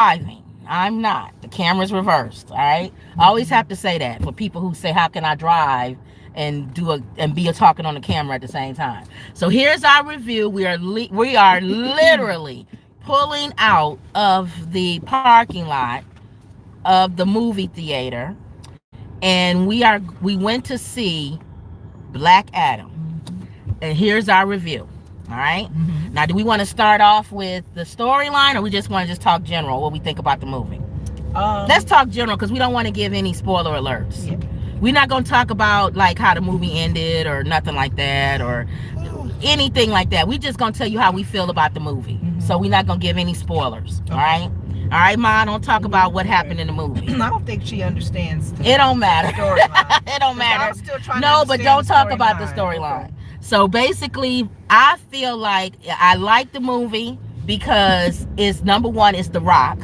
driving. I'm not. The camera's reversed. All right. I always have to say that for people who say, "How can I drive and be a talking on the camera at the same time?" So here's our review. We are literally pulling out of the parking lot of the movie theater, and we went to see Black Adam. And here's our review. All right. Now, do we want to start off with the storyline, or we just want to just talk general what we think about the movie? Let's talk general, because we don't want to give any spoiler alerts. Yeah. We're not going to talk about like how the movie ended or nothing like that or anything like that. We're just going to tell you how we feel about the movie. So we're not going to give any spoilers. Okay. All right. All right, Ma, don't talk about what happened in the movie. I don't think she understands. It don't matter. It don't matter. I'm still trying no, but don't talk about the storyline. Okay. So basically, I feel like I like the movie because it's, number one, it's The Rock.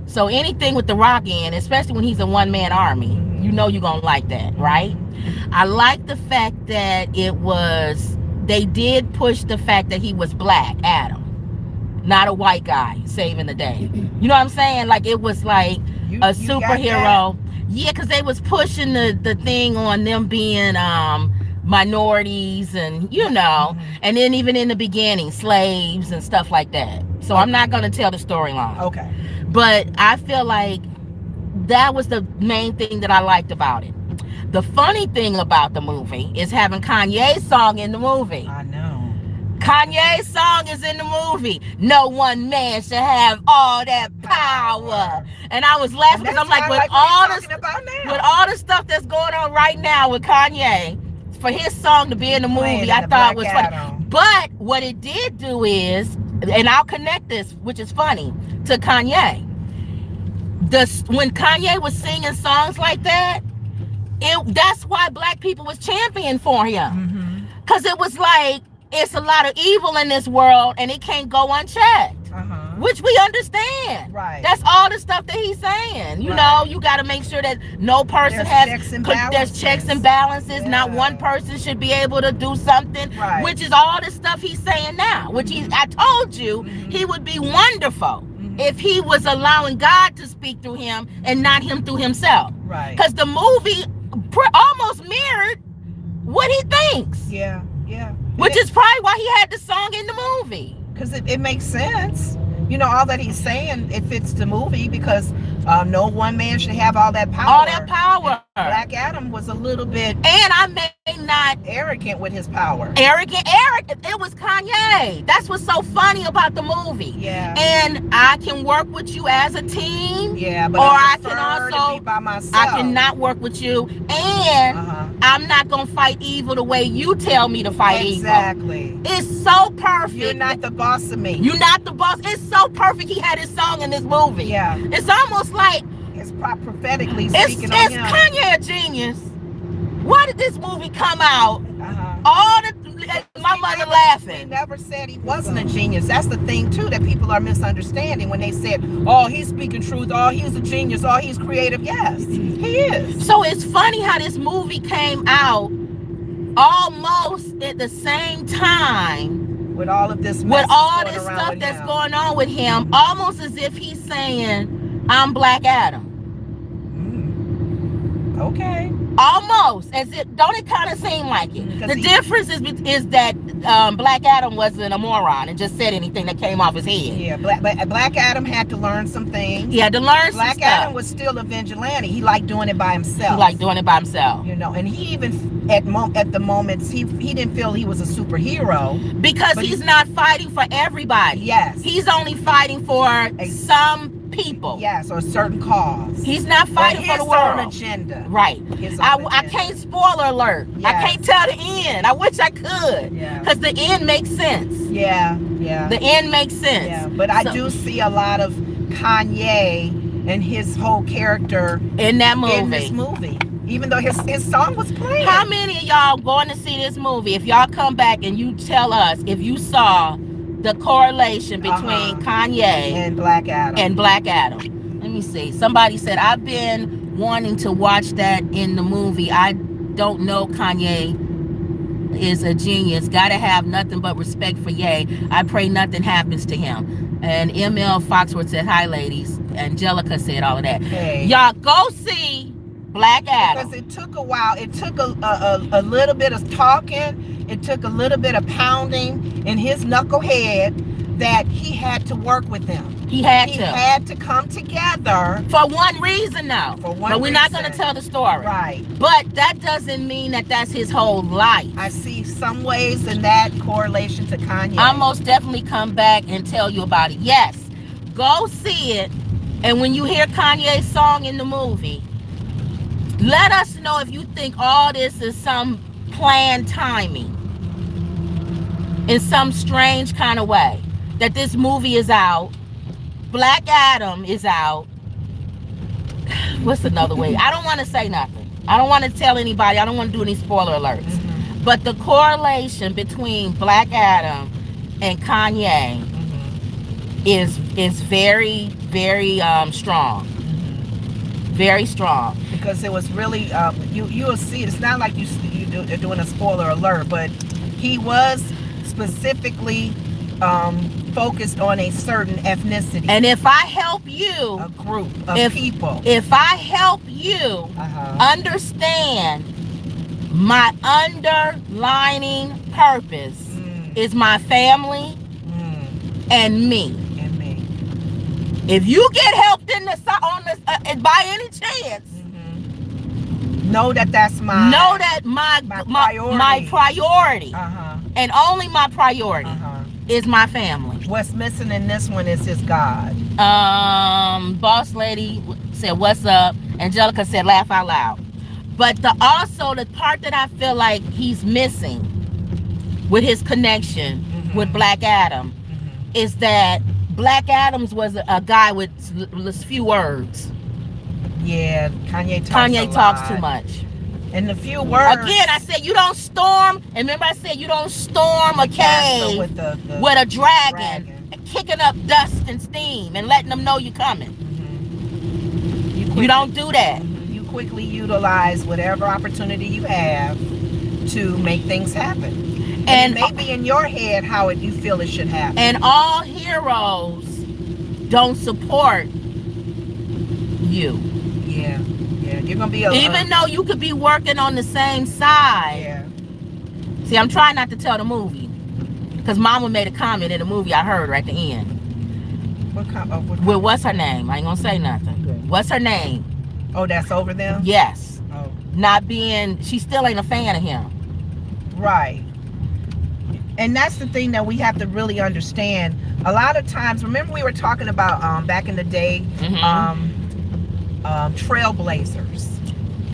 So anything with The Rock in, especially when he's a one-man army, you know you're going to like that, right? I like the fact that they did push the fact that he was Black Adam, not a white guy saving the day. You know what I'm saying? Like, it was like a superhero. Yeah, because they was pushing the thing on them being minorities and, and then even in the beginning, slaves and stuff like that. So I'm not going to tell the storyline. Okay. But I feel like that was the main thing that I liked about it. The funny thing about the movie is having Kanye's song in the movie. I know. Kanye's song is in the movie. No one man should have all that power. And I was laughing because I'm like, with all the stuff that's going on right now with Kanye, for his song to be in the movie, I thought it was funny. But what it did do is, and I'll connect this, which is funny, to Kanye. When Kanye was singing songs like that, that's why Black people was championing for him. Because it was like, it's a lot of evil in this world and it can't go unchecked. Which we understand. Right. That's all the stuff that he's saying. You know, you got to make sure that no person there's checks and balances. Yeah. Not one person should be able to do something. Right. Which is all the stuff he's saying now. Which I told you, he would be wonderful if he was allowing God to speak through him and not him through himself. Right. Because the movie almost mirrored what he thinks. Yeah, yeah. Which is probably why he had the song in the movie. Because it makes sense. All that he's saying, it fits the movie because no one man should have all that power. All that power. And Black Adam was a little bit... And I may not... arrogant with his power. Arrogant. It was Kanye. That's what's so funny about the movie. Yeah. And I can work with you as a team. Yeah, but I can also... to be by myself. I cannot work with you. And I'm not going to fight evil the way you tell me to fight evil. Exactly. It's so perfect. You're not the boss of me. You're not the boss. It's so perfect he had his song in this movie. Yeah. It's almost like... it's prophetically speaking on him. Is Kanye a genius? Why did this movie come out? My mother laughing. He never said he wasn't a genius. That's the thing too that people are misunderstanding when they said, "Oh, he's speaking truth. Oh, he's a genius. Oh, he's creative." Yes, he is. So it's funny how this movie came out almost at the same time with all of this stuff that's going on with him, almost as if he's saying, "I'm Black Adam." Okay. Almost as if, don't it kind of seem like it? The difference is that Black Adam wasn't a moron and just said anything that came off his head. Yeah, Black Adam had to learn some things. He had to learn Black Adam was still a vigilante. He liked doing it by himself. And he even at the moments he didn't feel he was a superhero because he's not fighting for everybody. Yes, he's only fighting for some people. Yes, or a certain cause. He's not fighting for the world. His own agenda. Right. I can't spoiler alert. Yes. I can't tell the end. I wish I could. Yeah. Because the end makes sense. Yeah, yeah. The end makes sense. Yeah, but I do see a lot of Kanye and his whole character in that movie. In this movie. Even though his song was playing. How many of y'all going to see this movie? If y'all come back and you tell us if you saw the correlation between Kanye and Black Adam. Let me see. Somebody said, I've been wanting to watch that in the movie. I don't know Kanye is a genius. Gotta have nothing but respect for Ye. I pray nothing happens to him. And ML Foxworth said, hi ladies. Angelica said all of that. Hey. Y'all go see Black Adam. Because it took a while. It took a little bit of talking. It took a little bit of pounding in his knucklehead that he had to work with them. He had to come together. For one reason, though. For one but we're reason. not going to tell the story. Right. But that doesn't mean that that's his whole life. I see some ways in that correlation to Kanye. I'll most definitely come back and tell you about it. Yes. Go see it. And when you hear Kanye's song in the movie, let us know if you think all this is some planned timing in some strange kind of way. That this movie is out. Black Adam is out. What's another way? I don't want to say nothing. I don't want to tell anybody. I don't want to do any spoiler alerts. Mm-hmm. But the correlation between Black Adam and Kanye is very, very strong. Very strong. Because it was really, you'll see, it's not like you're doing a spoiler alert, but he was specifically focused on a certain ethnicity. And if I help you, a group of people. If I help you understand my underlining purpose is my family and me. If you get helped in the by any chance, know that that's my priority, and only my priority is my family. What's missing in this one is his God. Boss lady said, "What's up?" Angelica said, "Laugh out loud." But also the part that I feel like he's missing with his connection with Black Adam is that Black Adams was a guy with few words. Yeah, Kanye talks too much. And the few words. Again, I said you don't storm. And remember, I said you don't storm a cave with a dragon, kicking up dust and steam and letting them know you're coming. You don't do that. You quickly utilize whatever opportunity you have to make things happen. And it may be in your head how you feel it should happen. And all heroes don't support you. Yeah. You're gonna be even though you could be working on the same side. Yeah. See, I'm trying not to tell the movie because Mama made a comment in the movie I heard right at the end. Well, what's her name? I ain't gonna say nothing. Good. What's her name? Oh, that's over them? Yes. Oh. She still ain't a fan of him. Right. And that's the thing that we have to really understand. A lot of times, remember we were talking about back in the day, trailblazers.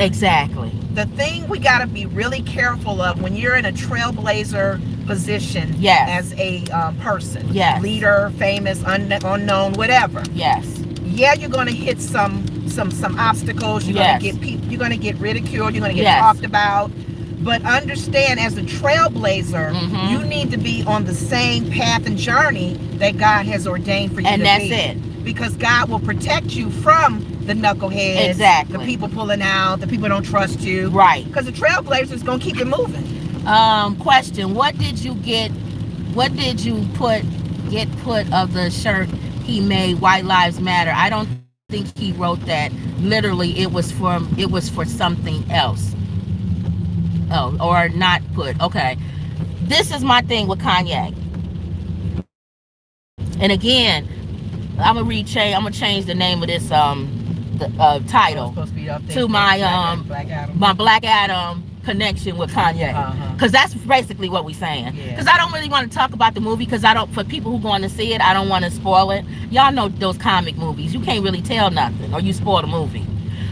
Exactly. The thing we got to be really careful of when you're in a trailblazer position as a person, leader, famous, unknown, whatever. Yes. Yeah, you're going to hit some obstacles. You're going to get people. You're going to get ridiculed. You're going to get talked about. But understand, as a trailblazer, you need to be on the same path and journey that God has ordained for you to be. And that's it. Because God will protect you from the knuckleheads, the people pulling out, the people don't trust you. Right. Because the trailblazer is going to keep it moving. Question, what did you get put of the shirt he made, White Lives Matter? I don't think he wrote that. Literally, it was for something else. Oh, or not put. Okay. This is my thing with Kanye. And again, I'm gonna change the name of this title to my Black Adam connection with Kanye, because that's basically what we're saying. Because I don't really want to talk about the movie, because for people who going to see it, I don't want to spoil it. Y'all know those comic movies, you can't really tell nothing or you spoil the movie.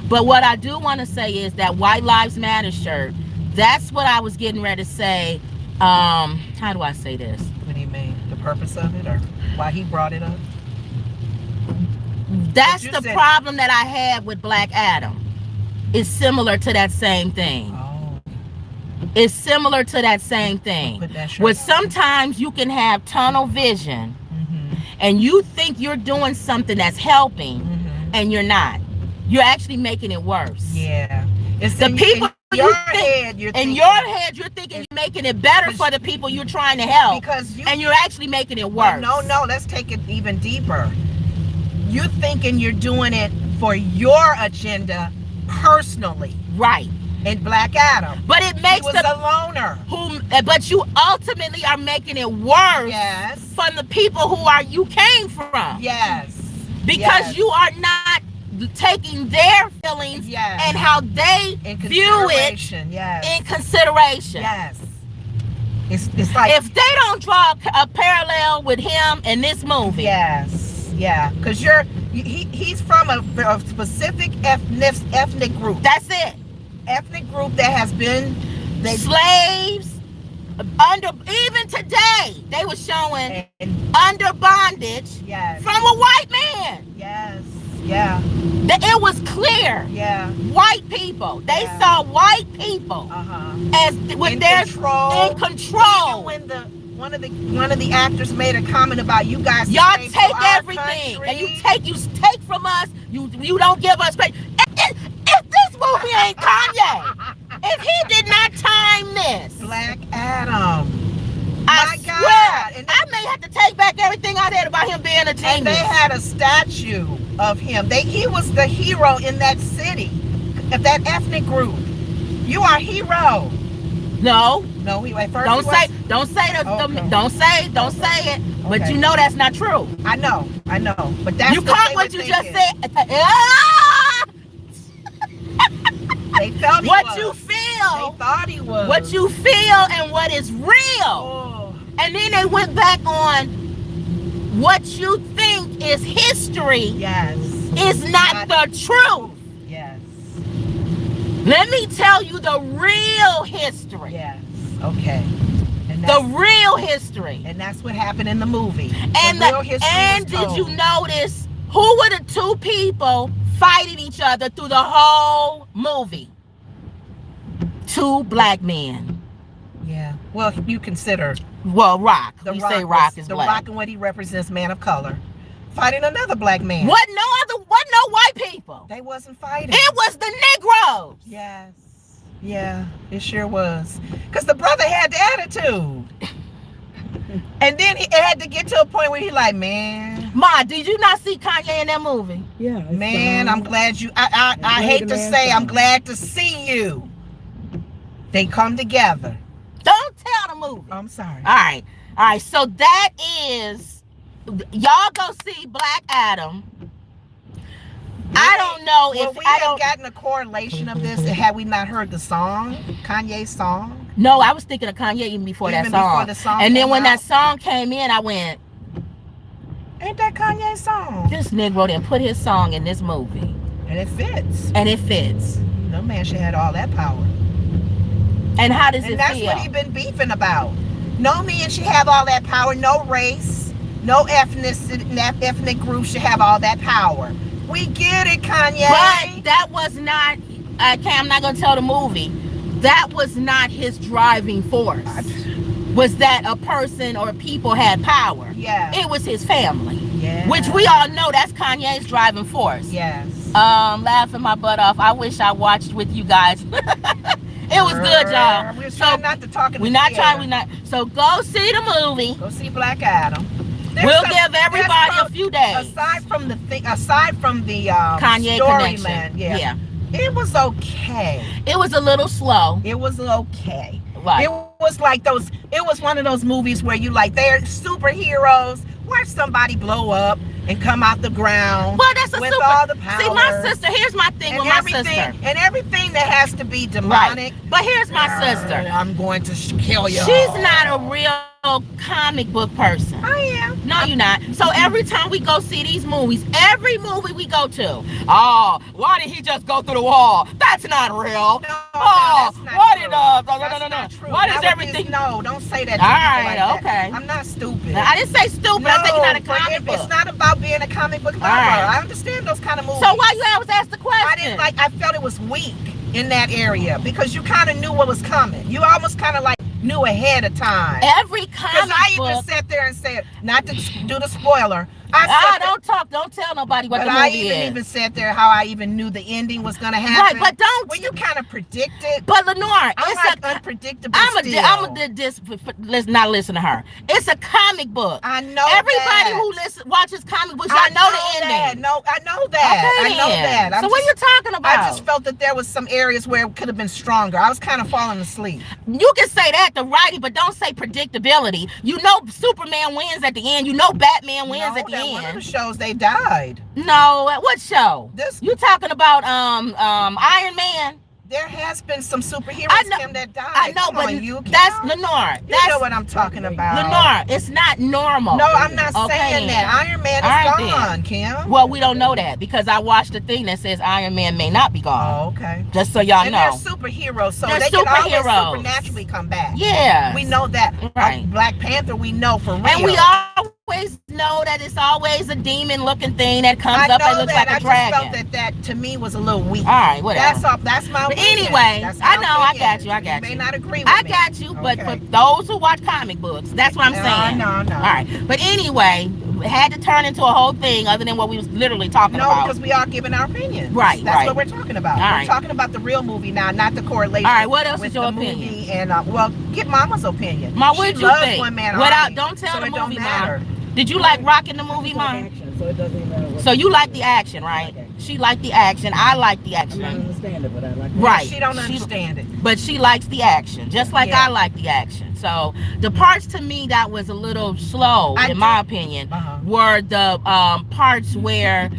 But what I do want to say is that White Lives Matter shirt, that's what I was getting ready to say. How do I say this? What do you mean? The purpose of it, or why he brought it up? That's the problem that I had with Black Adam. It's similar to that same thing. Oh. It's similar to that same thing. Where sometimes you can have tunnel vision and you think you're doing something that's helping and you're not. You're actually making it worse. Yeah. It's the people in your head you're thinking you're making it better for the people you're trying to help, and you're actually making it worse. No, let's take it even deeper. you thinking you're doing it for your agenda personally. Right. In Black Adam. But it makes he was a loner. But you ultimately are making it worse. Yes. From the people you came from. Yes. Because you are not taking their feelings and how they view it in consideration. Yes. It's like, if they don't draw a parallel with him in this movie. Yes. Yeah. Because he's from a specific ethnic group. That's it. Ethnic group that has been slaves even today they were showing under bondage from a white man. Yes. Yeah. It was clear. Yeah. White people. They saw white people as with their in control. Even when one of the actors made a comment about you guys. Y'all take everything and you take from us. You don't give us space. If this movie ain't Kanye, if he did not time this, Black Adam. I swear, and I may have to take back everything I said about him being a genius. And they had a statue of him. He was the hero in that city, of that ethnic group. You are a hero. No, he at first don't say it. But you know that's not true. I know. But that's you caught what you just said. They felt what you feel. They thought he was. What you feel and what is real. Oh. And then they went back on what you think is history. Yes. Is not the truth. Yes. Let me tell you the real history. Yes. Okay. The real history. And that's what happened in the movie. And did you notice who were the two people fighting each other through the whole movie? Two black men. Yeah. Well, you consider. Well, Rock. You say Rock is black. The Rock and what he represents, man of color, fighting another black man. What no white people. They wasn't fighting. It was the Negroes. Yes. Yeah, it sure was. Because the brother had the attitude. And then it had to get to a point where he like, man. Ma, did you not see Kanye in that movie? Yeah. Man, I'm glad you, I hate to say, I'm glad to see you. They come together. Don't tell the movie. I'm sorry. All right. So that is, y'all go see Black Adam. I don't know if we have gotten a correlation of this had we not heard the song, Kanye's song. No, I was thinking of Kanye even before that song. And then when that song came in, I went, ain't that Kanye's song? This Negro didn't put his song in this movie. And it fits. No man should have all that power. And how does it feel? And that's what he been beefing about. No man should have all that power. No race, no ethnic group should have all that power. We get it, Kanye. But that was not, I'm not going to tell the movie, that was not his driving force. Was that a person or people had power? Yeah. It was his family. Yeah. Which we all know that's Kanye's driving force. Yes. Laughing my butt off. I wish I watched with you guys. It was good, y'all. We're trying not to talk in the air. So go see the movie. Go see Black Adam. We'll give everybody a few days. Aside from the Kanye story, connection. Man, yeah. It was okay. It was a little slow. It was okay. Right. It was like it was one of those movies where you like, they're superheroes. Watch somebody blow up and come out the ground. Well, that's with all the power. See, my sister, here's my thing with my sister. And everything that has to be demonic. Right. But here's my sister. I'm going to kill you. She's not a real comic book person. I am. No, you're not. So every time we go see these movies, every movie we go to, oh, why did he just go through the wall? That's not real. No, oh, that's not why true. did Not true. why does everything? No, don't say that. All right, like okay. That. I'm not stupid. I didn't say stupid. I think you're not a comic book. It's not about being a comic book lover. Right. I understand those kind of movies. So why you always ask the question? I felt it was weak in that area because you kind of knew what was coming. You almost kind of like knew ahead of time. Every comic book. Because I even sat there and said, not to do the spoiler, Don't tell nobody what but the movie I is. even said there how I even knew the ending was going to happen. Right, but don't. Well, you kind of predicted. But Lenore, it's unpredictable. Let's not listen to her. It's a comic book. I know. Everybody who watches comic books, I know the ending. No, I know that. Okay, I know that. So what are you talking about? I just felt that there was some areas where it could have been stronger. I was kind of falling asleep. You can say that, the writing, but don't say predictability. You know Superman wins at the end. You know Batman wins at the end. One of the shows they died. No, what show? You talking about Iron Man? There has been some superheroes that died. I know, but that's Lenore. You know what I'm talking about. Lenore, it's not normal. No, I'm not saying that. Iron Man is gone, Kim. Well, we don't know that because I watched the thing that says Iron Man may not be gone. Oh, okay. Just so y'all know. They're superheroes, so they can always supernaturally come back. Yeah. We know that. Right. Black Panther, we know for real. And we always know that it's always a demon-looking thing that comes up that looks like a dragon. I just felt that to me was a little weak. All right, whatever. That's my opinion. Anyway, I know, I got you. You may not agree with me. I got you, but for those who watch comic books, that's what I'm saying. No. All right, but anyway, it had to turn into a whole thing other than what we was literally talking about. No, because we are giving our opinion. Right, That's what we're talking about. We're talking about the real movie now, not the correlation. All right, what else is your opinion? And get Mama's opinion. Ma, what did you think? One Man Army, don't tell the movie, Ma. Did you like rocking the movie, Ma? So it doesn't matter. So you like the action, right? Okay. She liked the action. I like the action. I don't understand it, but I like it. Right. She don't understand it. But she likes the action, just like I like the action. So the parts to me that was a little slow, in my opinion, were the parts where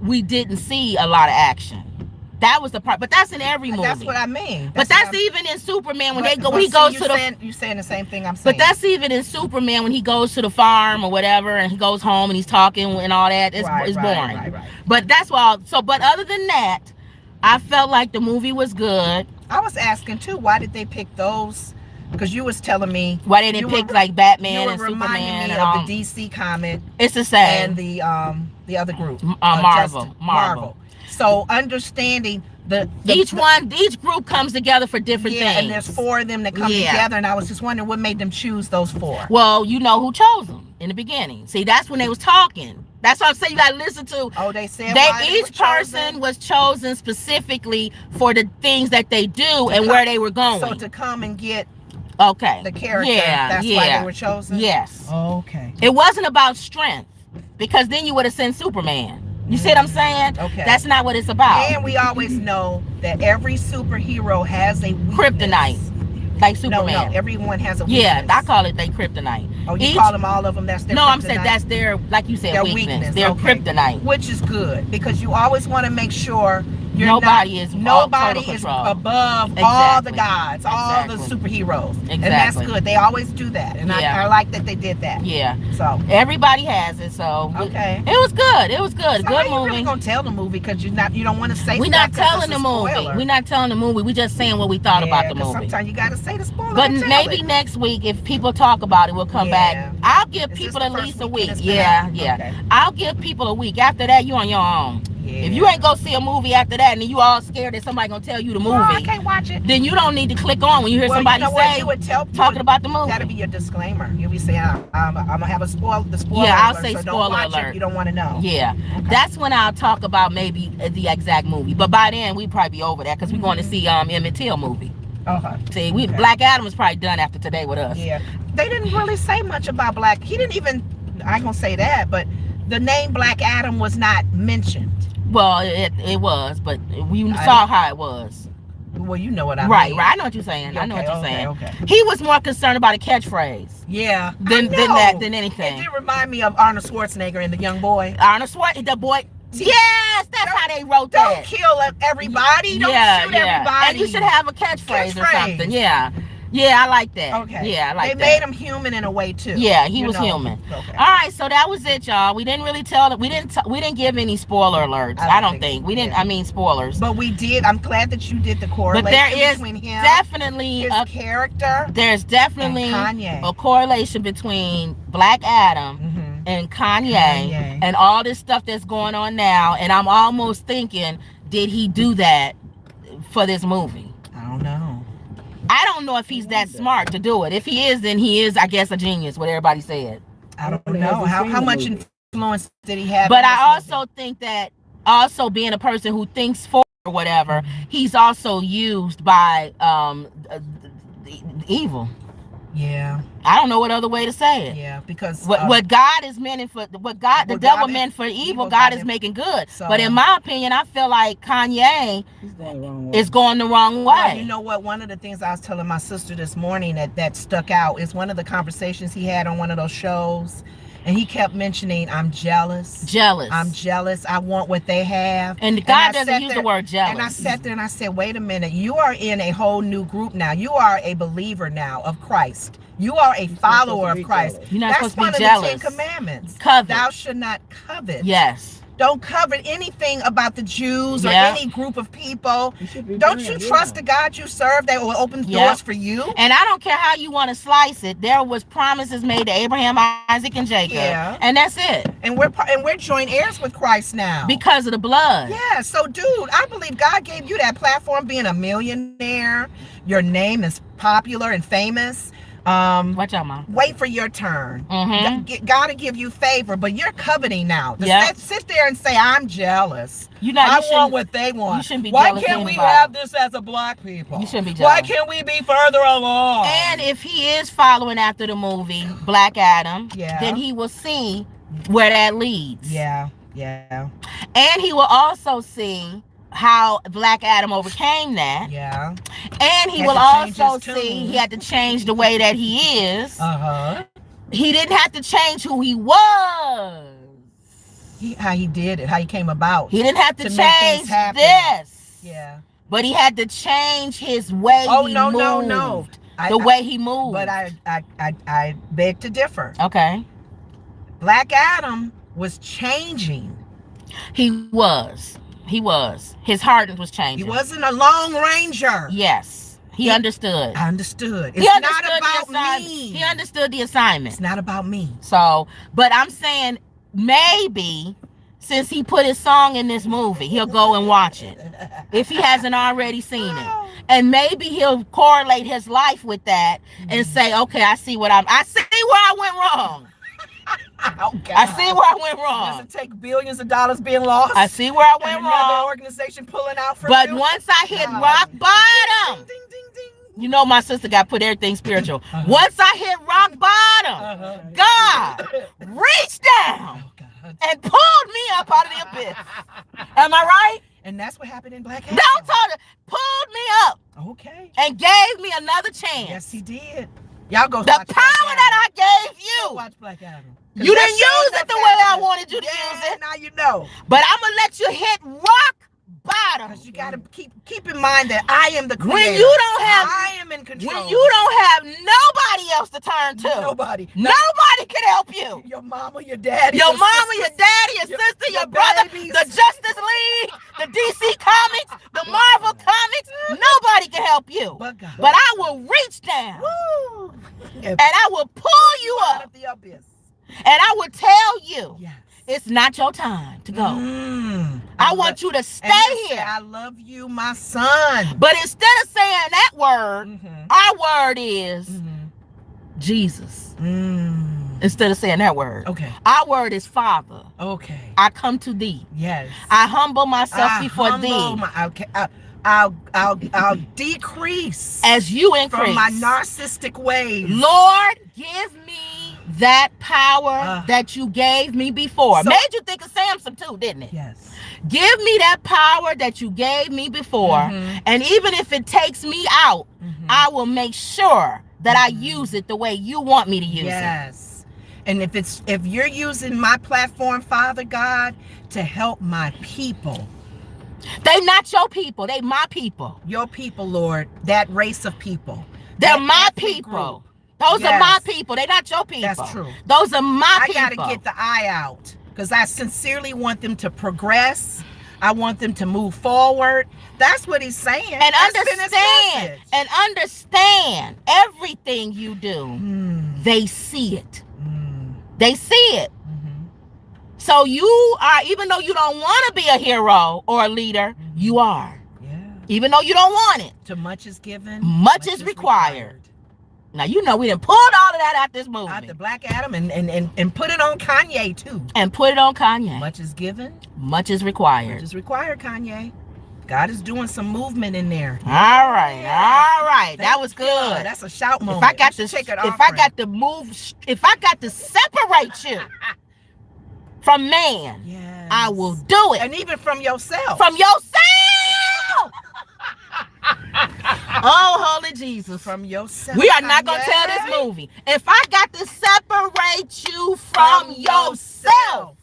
we didn't see a lot of action. That was the part, but that's in every movie. That's what I mean. That's even in Superman when he goes to the. You're saying the same thing I'm saying. But that's even in Superman when he goes to the farm or whatever, and he goes home and he's talking and all that. It's boring. Right. But that's why. So, but other than that, I felt like the movie was good. I was asking too, why did they pick those? Because you was telling me why they didn't pick like Batman and Superman and all. The DC comic. It's the same. And the other group, Marvel. So understanding each group comes together for different things. And there's 4 of them that come together, and I was just wondering what made them choose those 4. Well, you know who chose them in the beginning. See, that's when they was talking. That's what I'm saying. You gotta listen to. Oh, they said each person was chosen specifically for the things that they do and where they were going. So to come and get the character. That's why they were chosen. Yes. Okay. It wasn't about strength, because then you would have sent Superman. You see what I'm saying? Okay. That's not what it's about. And we always know that every superhero has a weakness. Kryptonite. Like Superman. No, everyone has a weakness. Yeah, I call it their kryptonite. Oh, you call them all of them? That's their kryptonite? No, I'm saying that's their, like you said, weakness. Their kryptonite. Which is good, because you always want to make sure nobody is above all the gods, all the superheroes. Exactly. And that's good. They always do that. And I like that they did that. Yeah. So everybody has it. So it was good. It was good. So good movie. Really gonna tell the movie because you don't want to say. We're not telling the movie. We're not telling the movie. We're just saying what we thought about the movie. Sometimes you gotta say the spoiler. But maybe next week, if people talk about it, we'll come back. I'll give people at least a week. Yeah. Okay. I'll give people a week. After that, you on your own. Yeah. If you ain't go see a movie after that and you all scared that somebody gonna tell you the movie, I can't watch it. Then you don't need to click on when you hear somebody talking about the movie. That'll be your disclaimer. You'll be saying, I'm gonna have the spoiler. Yeah, I'll say spoiler alert. If you don't want to know. Yeah, that's when I'll talk about maybe the exact movie. But by then we probably be over that because we're going to see Emmett Till movie. See, Black Adam is probably done after today with us. Yeah, they didn't really say much about Black. He didn't even. I ain't gonna say that, but the name Black Adam was not mentioned. Well, it was, but we saw how it was. Well, you know what I mean. Right. I know what you're saying. I know what you're saying. Okay. He was more concerned about a catchphrase. Yeah. Than anything. It did remind me of Arnold Schwarzenegger and the young boy. Arnold Schwarzenegger, the boy. Yes, that's how they wrote that. Don't kill everybody. Don't shoot everybody. And you should have a catchphrase or something. Yeah. Yeah, I like that. Okay. Yeah, I like that. They made him human in a way too. Yeah, he was human. Okay. All right, so that was it, y'all. We didn't really we didn't give any spoiler alerts. I don't think. We didn't. I mean spoilers. But we did. I'm glad that you did the correlation. But there is between him, definitely his character. There's definitely a correlation between Black Adam and Kanye and all this stuff that's going on now. And I'm almost thinking, did he do that for this movie? I don't know. I don't know if he's that smart to do it. If he is, then he is, I guess, a genius, what everybody said. I don't know. How much influence did he have? But I also think that also being a person who thinks for or whatever, he's also used by evil. Yeah. I don't know what other way to say it. Yeah, because what God is meant for, the devil meant for evil, God is making good. So, but in my opinion, I feel like Kanye is going the wrong way. Well, you know what? One of the things I was telling my sister this morning that stuck out is one of the conversations he had on one of those shows. And he kept mentioning, I'm jealous. I'm jealous. I want what they have. And God doesn't use the word jealous. And I sat there and I said, wait a minute. You are in a whole new group now. You are a believer now of Christ. You are a follower of Christ. You're not supposed to be jealous. That's one of the 10 Commandments. Covet. Thou should not covet. Yes. Don't covet anything about the Jews or any group of people. Don't you trust the God you serve that will open doors for you? And I don't care how you want to slice it. There was promises made to Abraham, Isaac, and Jacob. Yeah. And that's it. And we're joint heirs with Christ now. Because of the blood. Yeah. So, dude, I believe God gave you that platform being a millionaire. Your name is popular and famous. Watch out, Mom. Wait for your turn. Gotta give you favor, but you're coveting now. Sit there and say, I'm jealous. I want what they want. You shouldn't be Why jealous. Why can't we have this as a black people? You shouldn't be jealous. Why can't we be further along? And if he is following after the movie Black Adam, then he will see where that leads. Yeah. And he will also see how Black Adam overcame that. Yeah. And he will also see he had to change the way that he is. He didn't have to change who he was. How he did it, how he came about. He didn't have to change this. Yeah. But he had to change his way he moved. No. The way he moved. But I beg to differ. Okay. Black Adam was changing. He was. His heart was changing. He wasn't a Lone Ranger. Yes. He understood. I understood. It's not about me. He understood the assignment. It's not about me. So, but I'm saying maybe since he put his song in this movie, he'll go and watch it if he hasn't already seen it. And maybe he'll correlate his life with that and say, okay, I see where I went wrong. I see where I went wrong. Does it take billions of dollars being lost? I see where I went wrong. Another organization pulling out for But you? once I hit rock bottom, ding, ding, ding. You know my sister got put everything spiritual. Once I hit rock bottom, God reached down and pulled me up out of the abyss. Am I right? And that's what happened in Black Adam. Don't tell it. Pulled me up. Okay. And gave me another chance. Yes, he did. Y'all go. The power that I gave you. Go watch Black Adam. You didn't use it the way I wanted you to use it. Now you know. But I'm gonna let you hit rock bottom. Because you gotta keep in mind that I am the creator. When you don't have, I am in control. When you don't have nobody else to turn to. Nobody can help you. Your mama, your daddy, your daddy, your sister, your brother, babies. The Justice League, the DC Comics, the Marvel Comics. Nobody can help you. But I will reach down. Woo. And I will pull you up. The abyss. And I will tell you. Yes. It's not your time to go. I want you to stay here. I love you, my son. But instead of saying that word, our word is Jesus. Instead of saying that word. Okay. Our word is Father. Okay. I come to thee. Yes. I humble myself before thee. I'll decrease as you increase from my narcissistic ways. Lord, give me that power that you gave me before. Made you think of Samson too, didn't it? Yes. Give me that power that you gave me before. And even if it takes me out, I will make sure that I use it the way you want me to use it. Yes. And if you're using my platform, Father God, to help my people. They not your people, they my people. Your people, Lord, that race of people. They're my people. Those are my people. They're not your people. That's true. Those are my people. I got to get the eye out because I sincerely want them to progress. I want them to move forward. That's what he's saying. And understand everything you do. They see it. They see it. So you are, even though you don't want to be a hero or a leader, you are. Yeah. Even though you don't want it. To much is given. Much is required. Now, you know we done pulled all of that out this movie. Out the Black Adam and put it on Kanye, too. And put it on Kanye. Much is given. Much is required. Much is required, Kanye. God is doing some movement in there. All right. That was good. That's a shout moment. If I got to separate you from man, yes, I will do it. And even from yourself. From yourself. Oh, holy Jesus. From yourself. We are not going to tell this movie. If I got to separate you from yourself.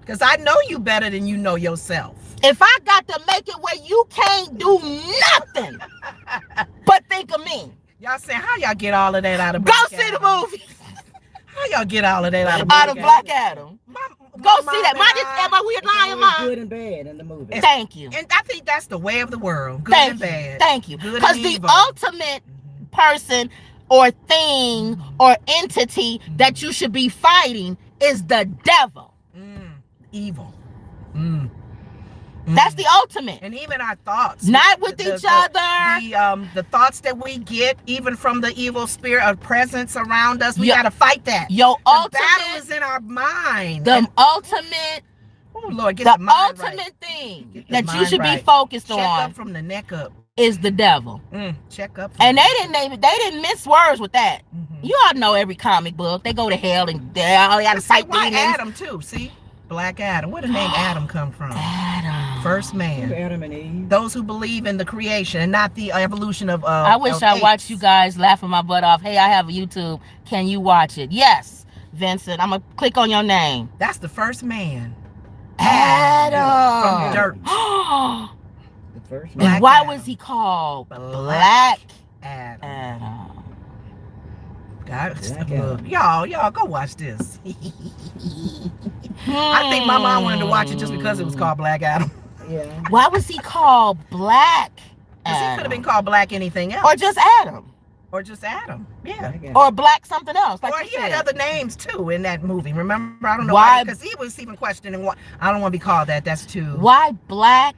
Because I know you better than you know yourself. If I got to make it where you can't do nothing but think of me. Y'all saying, how y'all get all of that out of Go Black see Adam? the movie. How y'all get all of that out of Black Adam? Go see that. Am I weird lying, Mom? Good and bad in the movie. Thank you. And I think that's the way of the world. Good and bad. Thank you. Good Because and the evil. ultimate person or thing or entity that you should be fighting is the devil. Evil. That's the ultimate. And even our thoughts. Not with each other. The thoughts that we get, even from the evil spirit of presence around us, we got to fight that. The battle is in our mind. The ultimate. Oh Lord, get the the mind ultimate right. thing The that you should mind be focused Check on up from the neck up. is the devil. Check up. And they didn't miss words with that. You all know every comic book. They go to hell and they all got to fight why demons. Adam too? See, Black Adam. Where did the name Adam come from? Adam. First man. Adam and Eve. Those who believe in the creation and not the evolution of. I wish I watched you guys laughing my butt off. Hey, I have a YouTube. Can you watch it? Yes, Vincent. I'm gonna click on your name. That's the first man. Adam. From dirt. The first And man. why Adam. was he called Black Adam. Adam? God, Black look, Adam. y'all go watch this. I think my mom wanted to watch it just because it was called Black Adam. Yeah. Why was he called Black Because he Adam? could have been called Black anything else. Or just Adam. Or just Adam. Yeah. Black Adam. Or Black something else. Like Or you he had said. other names too in that movie. Remember? I don't know Why- why. Because he was even questioning why. I don't want to be called that. That's too. Why Black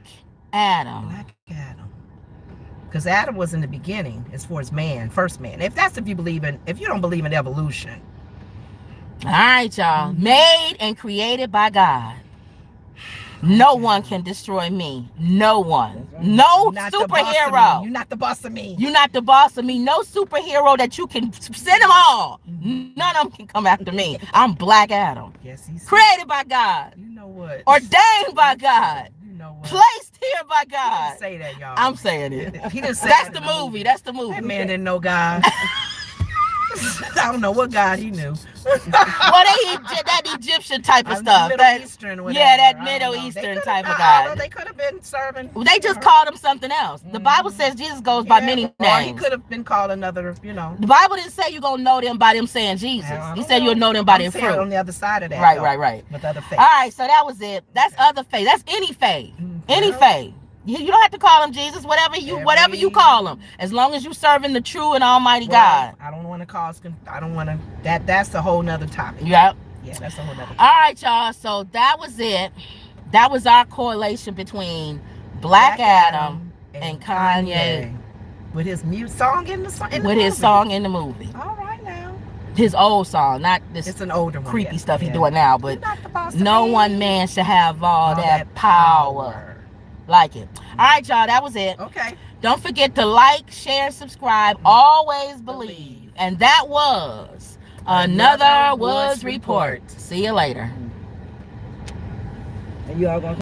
Adam? Black Adam. Because Adam was in the beginning as far as man, first man. If you don't believe in evolution. All right, y'all. Made and created by God. No one can destroy me. No one. Right. No You're not the boss of me. superhero. You're not the boss of me. You're not the boss of me. No superhero that you can send them all. None of them can come after me. I'm Black Adam. Yes, he's Created by God. You know what? Ordained by God. You know what? Placed here by He didn't God. say that, y'all. I'm saying it. He didn't say That's that the in movie. That's the movie. That man didn't know God. I don't know what God he knew. Well, that Egyptian type of stuff. Middle Eastern, whatever. Yeah, that I don't Middle know. Eastern They type of could've- God. They could have been serving. They just called him something else. The Bible says Jesus goes by many Or he names. could have been called another, The Bible didn't say you're going to know them by them saying Jesus. I He don't said you'll know them by their I'm saying on fruit. the other side of that. Right, though, right. With other faith. All right, so that was it. That's other faith. That's any faith. Any Yeah. faith. You don't have to call him Jesus, whatever you call him, as long as you serving the true and almighty God. I don't want to cause. I don't want to. That's a whole nother topic. Yep. Yeah, that's a whole nother. All right, y'all. So that was it. That was our correlation between Black Adam and Kanye with his song in the song. with his song in the movie. All right now. His old song, not this It's an older one. creepy yeah. stuff he's Yeah. doing now, but You're not the boss of no me. one man should have all All that power. Like it. All right, y'all. That was it. Okay. Don't forget to like, share, subscribe. Always believe. And that was another Woods Report. See you later. And you all gonna